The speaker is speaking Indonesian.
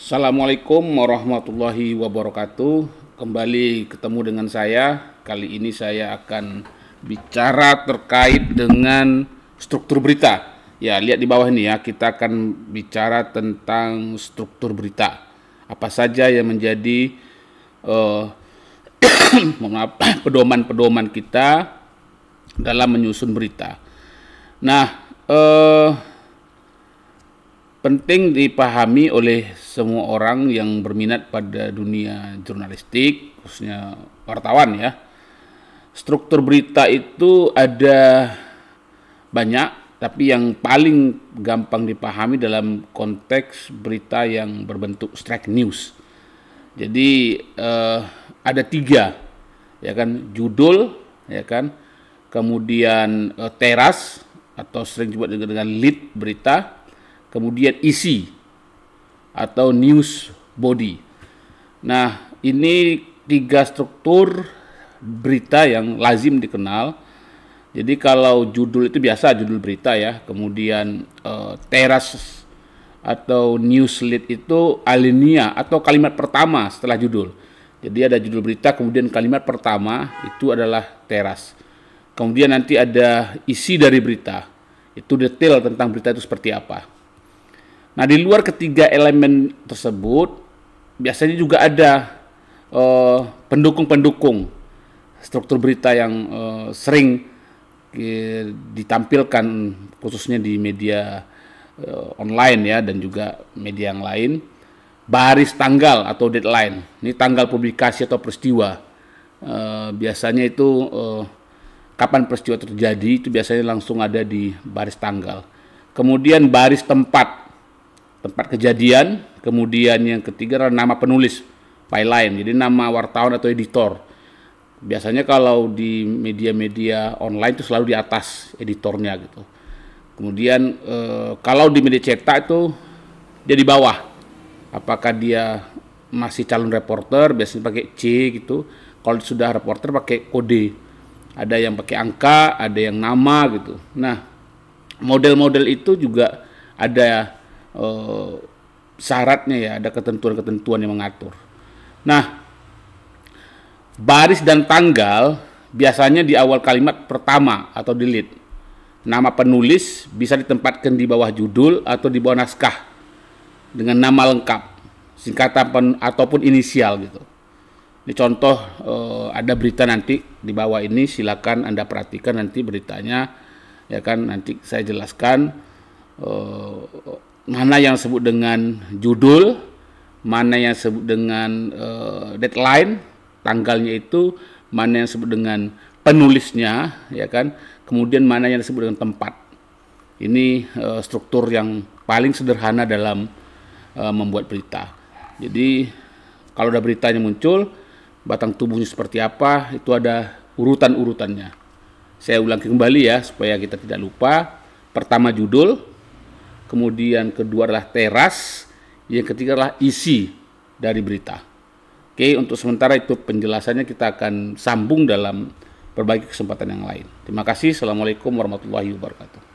Assalamualaikum warahmatullahi wabarakatuh. Kembali ketemu dengan saya. Kali ini saya akan bicara terkait dengan struktur berita. Ya, lihat di bawah ini ya, kita akan bicara tentang struktur berita. Apa saja yang menjadi pedoman-pedoman kita dalam menyusun berita. Nah, penting dipahami oleh semua orang yang berminat pada dunia jurnalistik, khususnya wartawan ya. Struktur berita itu ada banyak, tapi yang paling gampang dipahami dalam konteks berita yang berbentuk straight news. Jadi ada tiga, ya kan, judul, ya kan, kemudian teras atau sering disebut dengan lead berita, kemudian isi atau news body. Nah, ini tiga struktur berita yang lazim dikenal. Jadi kalau judul itu biasa judul berita ya, kemudian teras atau news lead itu alinea atau kalimat pertama setelah judul. Jadi ada judul berita, kemudian kalimat pertama itu adalah teras. Kemudian nanti ada isi dari berita, itu detail tentang berita itu seperti apa. Nah, di luar ketiga elemen tersebut, biasanya juga ada pendukung-pendukung struktur berita yang sering ditampilkan khususnya di media online ya, dan juga media yang lain. Baris tanggal atau deadline, ini tanggal publikasi atau peristiwa. Biasanya itu kapan peristiwa terjadi, itu biasanya langsung ada di baris tanggal. Kemudian baris tempat kejadian, kemudian yang ketiga adalah nama penulis, byline, jadi nama wartawan atau editor. Biasanya kalau di media-media online itu selalu di atas editornya gitu. Kemudian kalau di media cetak itu dia di bawah. Apakah dia masih calon reporter, biasanya pakai C gitu. Kalau sudah reporter pakai kode. Ada yang pakai angka, ada yang nama gitu. Nah, model-model itu juga ada syaratnya ya, ada ketentuan-ketentuan yang mengatur. Nah, baris dan tanggal biasanya di awal kalimat pertama atau di lead. Nama penulis bisa ditempatkan di bawah judul atau di bawah naskah dengan nama lengkap, singkatan ataupun inisial gitu. Ini contoh ada berita nanti di bawah ini, silakan Anda perhatikan nanti beritanya, ya kan, nanti saya jelaskan mana yang disebut dengan judul, mana yang disebut dengan deadline, tanggalnya itu, mana yang disebut dengan penulisnya, ya kan, kemudian mana yang disebut dengan tempat. Ini struktur yang paling sederhana dalam membuat berita. Jadi kalau ada beritanya muncul, batang tubuhnya seperti apa, itu ada urutan-urutannya. Saya ulangi kembali ya, supaya kita tidak lupa. Pertama judul, kemudian kedua adalah teras, yang ketiga adalah isi dari berita. Oke, untuk sementara itu penjelasannya, kita akan sambung dalam berbagai kesempatan yang lain. Terima kasih. Assalamualaikum warahmatullahi wabarakatuh.